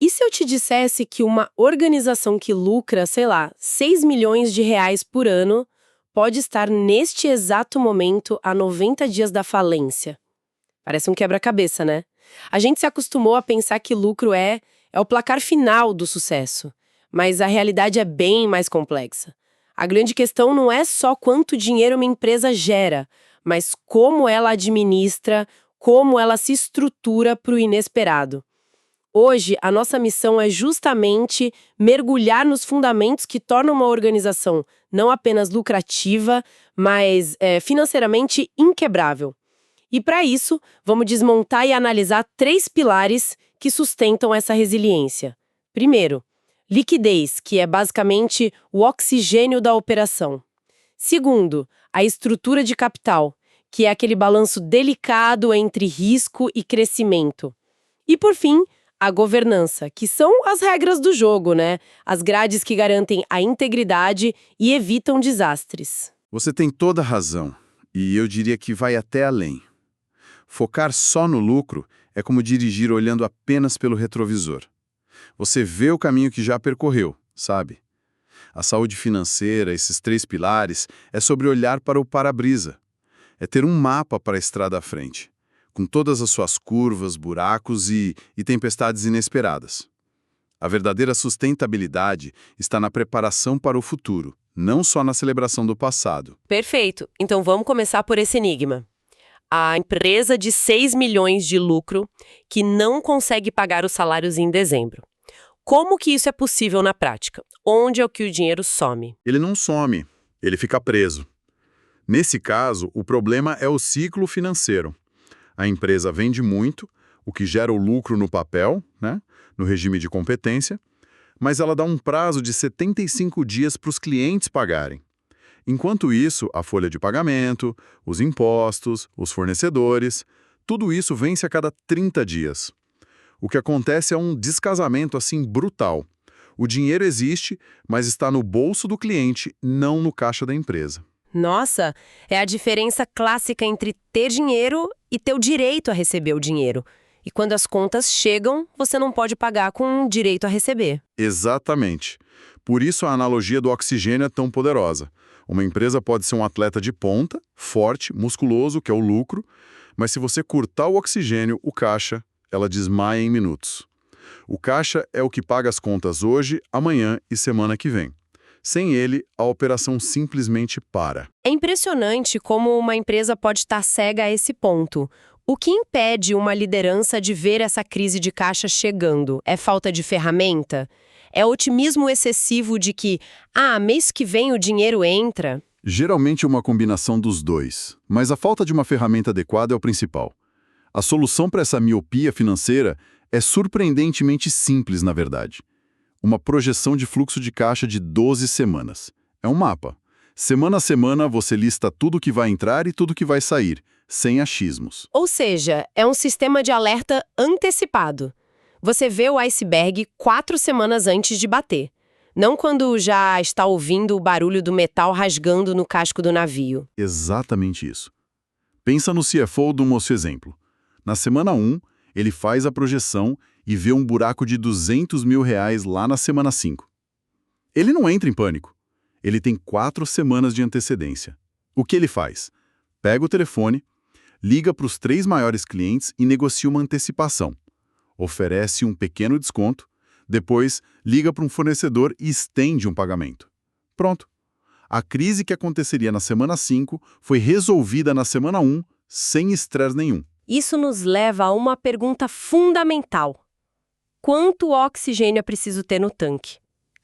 E se eu te dissesse que uma organização que lucra, sei lá, 6 milhões de reais por ano pode estar neste exato momento a 90 dias da falência? Parece um quebra-cabeça, né? A gente se acostumou a pensar que lucro é o placar final do sucesso. Mas a realidade é bem mais complexa. A grande questão não é só quanto dinheiro uma empresa gera, mas como ela administra, como ela se estrutura para o inesperado. Hoje, a nossa missão é justamente mergulhar nos fundamentos que tornam uma organização não apenas lucrativa, mas financeiramente inquebrável. E para isso, vamos desmontar e analisar 3 pilares que sustentam essa resiliência. Primeiro, liquidez, que é basicamente o oxigênio da operação. Segundo, a estrutura de capital, que é aquele balanço delicado entre risco e crescimento. E por fim, a governança, que são as regras do jogo, né? As grades que garantem a integridade e evitam desastres. Você tem toda a razão, e eu diria que vai até além. Focar só no lucro é como dirigir olhando apenas pelo retrovisor. Você vê o caminho que já percorreu, sabe? A saúde financeira, esses 3 pilares, é sobre olhar para o para-brisa. É ter um mapa para a estrada à frente, com todas as suas curvas, buracos e tempestades inesperadas. A verdadeira sustentabilidade está na preparação para o futuro, não só na celebração do passado. Perfeito. Então vamos começar por esse enigma. A empresa de 6 milhões de lucro que não consegue pagar os salários em dezembro. Como que isso é possível na prática? Onde é que o dinheiro some? Ele não some, ele fica preso. Nesse caso, o problema é o ciclo financeiro. A empresa vende muito, o que gera o lucro no papel, né, no regime de competência, mas ela dá um prazo de 75 dias para os clientes pagarem. Enquanto isso, a folha de pagamento, os impostos, os fornecedores, tudo isso vence a cada 30 dias. O que acontece é um descasamento assim brutal. O dinheiro existe, mas está no bolso do cliente, não no caixa da empresa. Nossa, é a diferença clássica entre ter dinheiro e ter o direito a receber o dinheiro. E quando as contas chegam, você não pode pagar com direito a receber. Exatamente. Por isso a analogia do oxigênio é tão poderosa. Uma empresa pode ser um atleta de ponta, forte, musculoso, que é o lucro, mas se você cortar o oxigênio, o caixa, ela desmaia em minutos. O caixa é o que paga as contas hoje, amanhã e semana que vem. Sem ele, a operação simplesmente para. É impressionante como uma empresa pode estar cega a esse ponto. O que impede uma liderança de ver essa crise de caixa chegando? É falta de ferramenta? É otimismo excessivo de que, mês que vem o dinheiro entra? Geralmente é uma combinação dos dois, mas a falta de uma ferramenta adequada é o principal. A solução para essa miopia financeira é surpreendentemente simples, na verdade. Uma projeção de fluxo de caixa de 12 semanas. É um mapa. Semana a semana você lista tudo que vai entrar e tudo que vai sair, sem achismos. Ou seja, é um sistema de alerta antecipado. Você vê o iceberg 4 semanas antes de bater. Não quando já está ouvindo o barulho do metal rasgando no casco do navio. Exatamente isso. Pensa no CFO do nosso exemplo. Na semana 1, ele faz a projeção e vê um buraco de R$200 mil lá na semana 5. Ele não entra em pânico. Ele tem 4 semanas de antecedência. O que ele faz? Pega o telefone, liga para os 3 maiores clientes e negocia uma antecipação. Oferece um pequeno desconto, depois liga para um fornecedor e estende um pagamento. Pronto. A crise que aconteceria na semana 5 foi resolvida na semana 1 sem estresse nenhum. Isso nos leva a uma pergunta fundamental. Quanto oxigênio é preciso ter no tanque?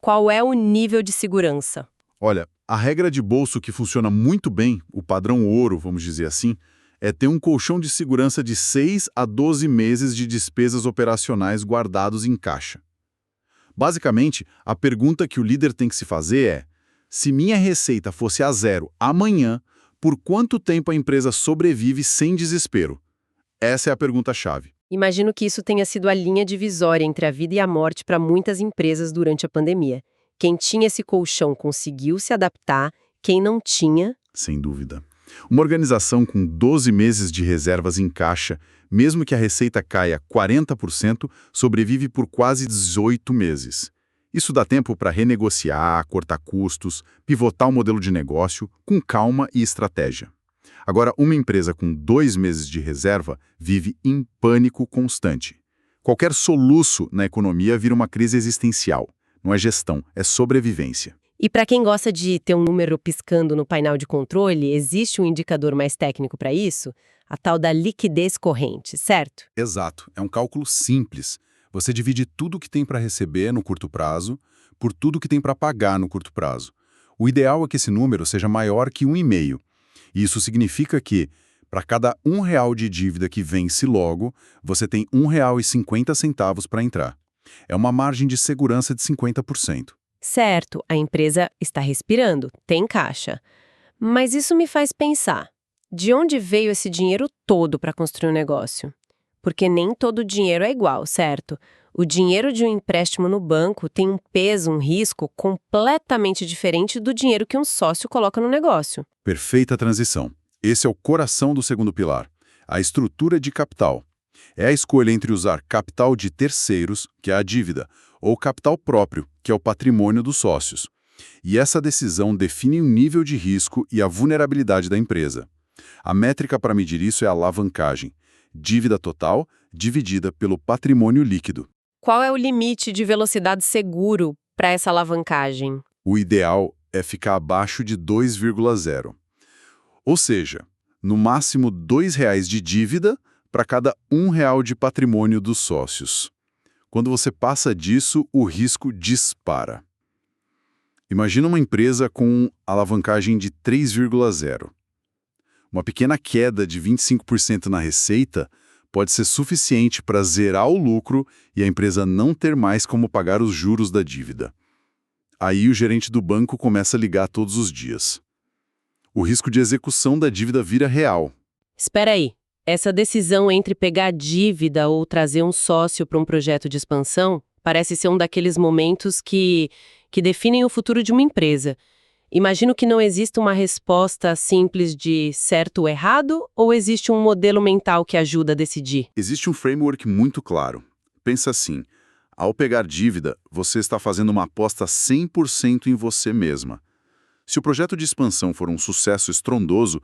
Qual é o nível de segurança? Olha, a regra de bolso que funciona muito bem, o padrão ouro, vamos dizer assim, é ter um colchão de segurança de 6 a 12 meses de despesas operacionais guardados em caixa. Basicamente, a pergunta que o líder tem que se fazer é: se minha receita fosse a zero amanhã, por quanto tempo a empresa sobrevive sem desespero? Essa é a pergunta-chave. Imagino que isso tenha sido a linha divisória entre a vida e a morte para muitas empresas durante a pandemia. Quem tinha esse colchão conseguiu se adaptar, quem não tinha... Sem dúvida. Uma organização com 12 meses de reservas em caixa, mesmo que a receita caia 40%, sobrevive por quase 18 meses. Isso dá tempo para renegociar, cortar custos, pivotar o modelo de negócio com calma e estratégia. Agora, uma empresa com 2 meses de reserva vive em pânico constante. Qualquer soluço na economia vira uma crise existencial. Não é gestão, é sobrevivência. E para quem gosta de ter um número piscando no painel de controle, existe um indicador mais técnico para isso? A tal da liquidez corrente, certo? Exato, é um cálculo simples. Você divide tudo que tem para receber no curto prazo por tudo que tem para pagar no curto prazo. O ideal é que esse número seja maior que 1,5. E isso significa que, para cada R$ 1 de dívida que vence logo, você tem R$ 1,50 para entrar. É uma margem de segurança de 50%. Certo, a empresa está respirando, tem caixa. Mas isso me faz pensar, de onde veio esse dinheiro todo para construir um negócio? Porque nem todo dinheiro é igual, certo? O dinheiro de um empréstimo no banco tem um peso, um risco completamente diferente do dinheiro que um sócio coloca no negócio. Perfeita transição. Esse é o coração do segundo pilar, a estrutura de capital. É a escolha entre usar capital de terceiros, que é a dívida, ou capital próprio, que é o patrimônio dos sócios. E essa decisão define o nível de risco e a vulnerabilidade da empresa. A métrica para medir isso é a alavancagem, dívida total dividida pelo patrimônio líquido. Qual é o limite de velocidade seguro para essa alavancagem? O ideal é ficar abaixo de 2,0. Ou seja, no máximo R$ 2 de dívida para cada R$ 1 de patrimônio dos sócios. Quando você passa disso, o risco dispara. Imagina uma empresa com alavancagem de 3,0. Uma pequena queda de 25% na receita pode ser suficiente para zerar o lucro e a empresa não ter mais como pagar os juros da dívida. Aí o gerente do banco começa a ligar todos os dias. O risco de execução da dívida vira real. Espera aí. Essa decisão entre pegar dívida ou trazer um sócio para um projeto de expansão parece ser um daqueles momentos que definem o futuro de uma empresa. Imagino que não exista uma resposta simples de certo ou errado, ou existe um modelo mental que ajuda a decidir? Existe um framework muito claro. Pensa assim, ao pegar dívida, você está fazendo uma aposta 100% em você mesma. Se o projeto de expansão for um sucesso estrondoso,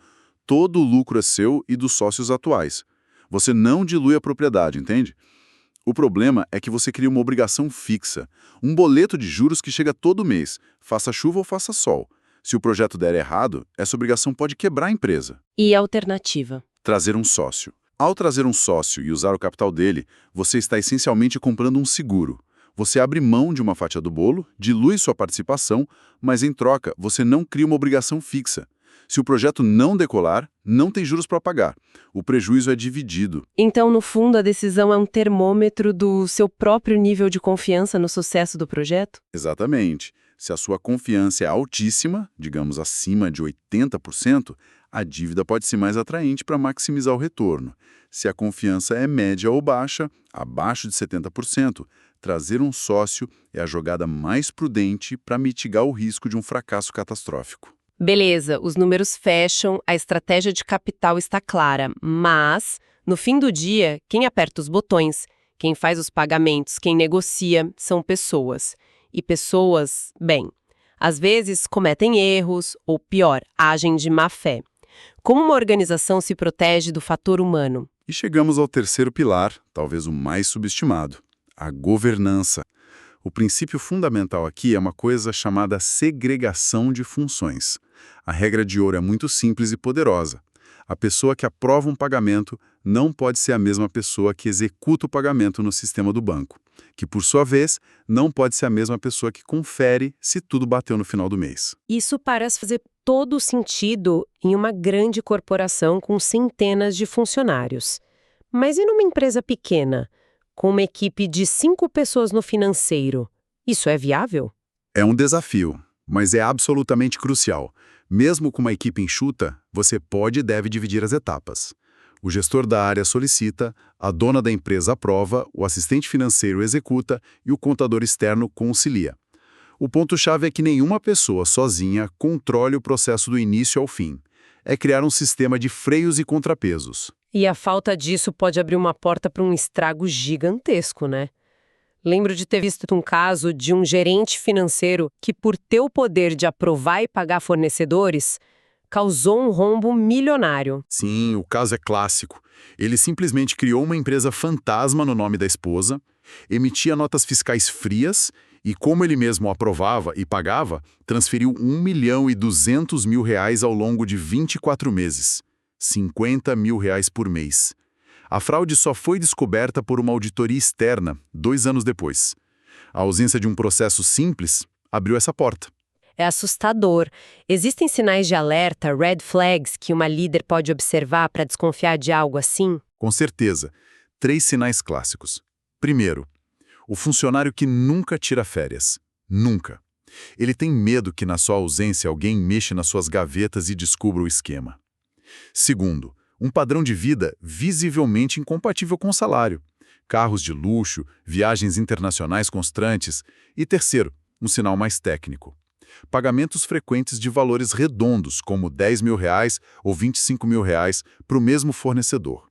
todo o lucro é seu e dos sócios atuais. Você não dilui a propriedade, entende? O problema é que você cria uma obrigação fixa, um boleto de juros que chega todo mês, faça chuva ou faça sol. Se o projeto der errado, essa obrigação pode quebrar a empresa. E a alternativa? Trazer um sócio. Ao trazer um sócio e usar o capital dele, você está essencialmente comprando um seguro. Você abre mão de uma fatia do bolo, dilui sua participação, mas em troca você não cria uma obrigação fixa. Se o projeto não decolar, não tem juros para pagar. O prejuízo é dividido. Então, no fundo, a decisão é um termômetro do seu próprio nível de confiança no sucesso do projeto? Exatamente. Se a sua confiança é altíssima, digamos acima de 80%, a dívida pode ser mais atraente para maximizar o retorno. Se a confiança é média ou baixa, abaixo de 70%, trazer um sócio é a jogada mais prudente para mitigar o risco de um fracasso catastrófico. Beleza, os números fecham, a estratégia de capital está clara, mas, no fim do dia, quem aperta os botões, quem faz os pagamentos, quem negocia, são pessoas. E pessoas, bem, às vezes cometem erros, ou pior, agem de má fé. Como uma organização se protege do fator humano? E chegamos ao terceiro pilar, talvez o mais subestimado, a governança. O princípio fundamental aqui é uma coisa chamada segregação de funções. A regra de ouro é muito simples e poderosa. A pessoa que aprova um pagamento não pode ser a mesma pessoa que executa o pagamento no sistema do banco, que, por sua vez, não pode ser a mesma pessoa que confere se tudo bateu no final do mês. Isso parece fazer todo sentido em uma grande corporação com centenas de funcionários. Mas e numa empresa pequena, com uma equipe de 5 pessoas no financeiro? Isso é viável? É um desafio, mas é absolutamente crucial. Mesmo com uma equipe enxuta, você pode e deve dividir as etapas. O gestor da área solicita, a dona da empresa aprova, o assistente financeiro executa e o contador externo concilia. O ponto-chave é que nenhuma pessoa sozinha controle o processo do início ao fim. é criar um sistema de freios e contrapesos. E a falta disso pode abrir uma porta para um estrago gigantesco, né? Lembro de ter visto um caso de um gerente financeiro que, por ter o poder de aprovar e pagar fornecedores, causou um rombo milionário. Sim, o caso é clássico. Ele simplesmente criou uma empresa fantasma no nome da esposa, emitia notas fiscais frias e, como ele mesmo aprovava e pagava, transferiu R$ 1.200.000 ao longo de 24 meses. R$ 50 mil por mês. A fraude só foi descoberta por uma auditoria externa, 2 anos depois. A ausência de um processo simples abriu essa porta. É assustador. Existem sinais de alerta, red flags, que uma líder pode observar para desconfiar de algo assim? Com certeza. 3 sinais clássicos. Primeiro, o funcionário que nunca tira férias. Nunca. Ele tem medo que na sua ausência alguém mexa nas suas gavetas e descubra o esquema. Segundo, um padrão de vida visivelmente incompatível com o salário. Carros de luxo, viagens internacionais constantes. E terceiro, um sinal mais técnico. Pagamentos frequentes de valores redondos, como R$ 10.000 ou R$ 25.000 para o mesmo fornecedor.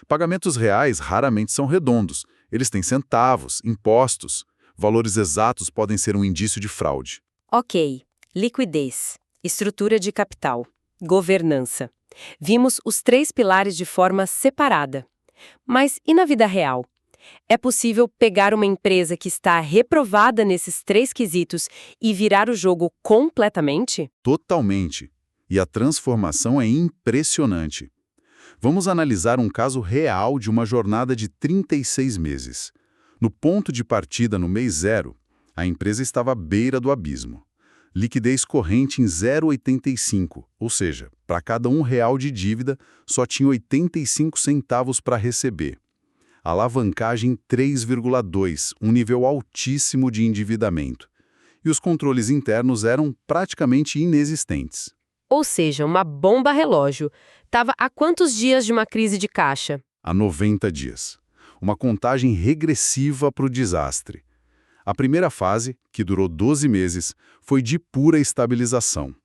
Pagamentos reais raramente são redondos. Eles têm centavos, impostos. Valores exatos podem ser um indício de fraude. Ok. Liquidez, estrutura de capital, governança. Vimos os 3 pilares de forma separada. Mas e na vida real? É possível pegar uma empresa que está reprovada nesses 3 quesitos e virar o jogo completamente? Totalmente. E a transformação é impressionante. Vamos analisar um caso real de uma jornada de 36 meses. No ponto de partida, no mês 0, a empresa estava à beira do abismo. Liquidez corrente em 0,85, ou seja, para cada R$ 1 de dívida, só tinha 85 centavos para receber. Alavancagem 3,2, um nível altíssimo de endividamento. E os controles internos eram praticamente inexistentes. Ou seja, uma bomba relógio. Estava há quantos dias de uma crise de caixa? Há 90 dias. Uma contagem regressiva para o desastre. A primeira fase, que durou 12 meses, foi de pura estabilização.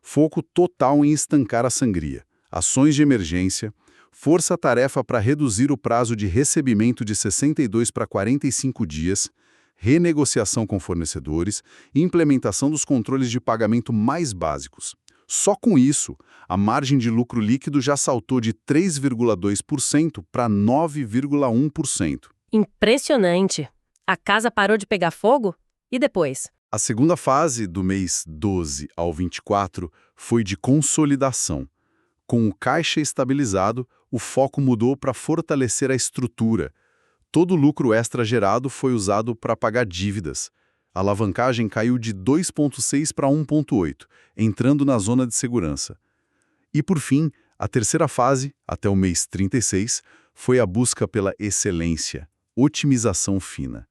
Foco total em estancar a sangria, ações de emergência, força-tarefa para reduzir o prazo de recebimento de 62 para 45 dias, renegociação com fornecedores e implementação dos controles de pagamento mais básicos. Só com isso, a margem de lucro líquido já saltou de 3,2% para 9,1%. Impressionante! A casa parou de pegar fogo? E depois? A segunda fase, do mês 12 ao 24, foi de consolidação. Com o caixa estabilizado, o foco mudou para fortalecer a estrutura. Todo o lucro extra gerado foi usado para pagar dívidas. A alavancagem caiu de 2,6 para 1,8, entrando na zona de segurança. E, por fim, a terceira fase, até o mês 36, foi a busca pela excelência, otimização fina.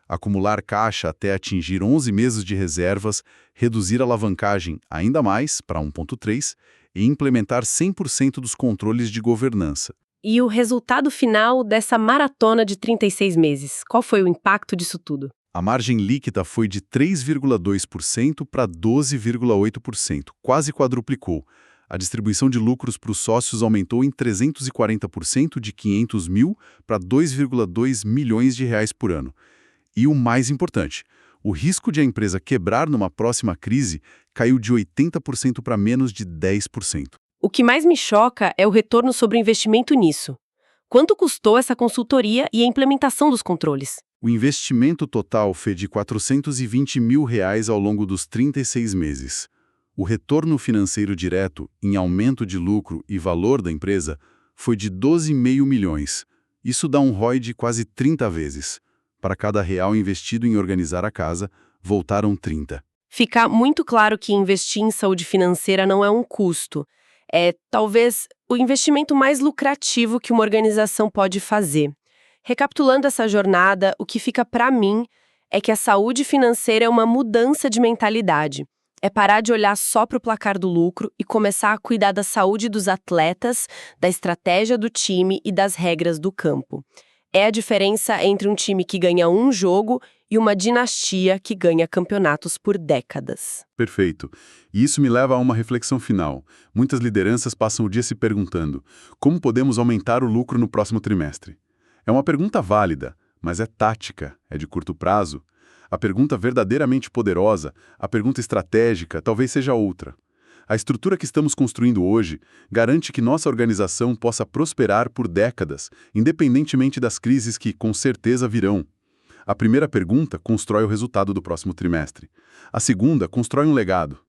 Acumular caixa até atingir 11 meses de reservas, reduzir a alavancagem ainda mais, para 1,3, e implementar 100% dos controles de governança. E o resultado final dessa maratona de 36 meses? Qual foi o impacto disso tudo? A margem líquida foi de 3,2% para 12,8%, quase quadruplicou. A distribuição de lucros para os sócios aumentou em 340% de 500 mil para 2,2 milhões de reais por ano. E o mais importante, o risco de a empresa quebrar numa próxima crise caiu de 80% para menos de 10%. O que mais me choca é o retorno sobre o investimento nisso. Quanto custou essa consultoria e a implementação dos controles? O investimento total foi de R$ 420 mil ao longo dos 36 meses. O retorno financeiro direto, em aumento de lucro e valor da empresa, foi de 12,5 milhões. Isso dá um ROI de quase 30 vezes. Para cada real investido em organizar a casa, voltaram 30. Fica muito claro que investir em saúde financeira não é um custo. É, talvez, o investimento mais lucrativo que uma organização pode fazer. Recapitulando essa jornada, o que fica para mim é que a saúde financeira é uma mudança de mentalidade. É parar de olhar só para o placar do lucro e começar a cuidar da saúde dos atletas, da estratégia do time e das regras do campo. É a diferença entre um time que ganha um jogo e uma dinastia que ganha campeonatos por décadas. Perfeito. E isso me leva a uma reflexão final. Muitas lideranças passam o dia se perguntando: como podemos aumentar o lucro no próximo trimestre? É uma pergunta válida, mas é tática, é de curto prazo. A pergunta verdadeiramente poderosa, a pergunta estratégica, talvez seja outra. A estrutura que estamos construindo hoje garante que nossa organização possa prosperar por décadas, independentemente das crises que, com certeza, virão. A primeira pergunta constrói o resultado do próximo trimestre. A segunda constrói um legado.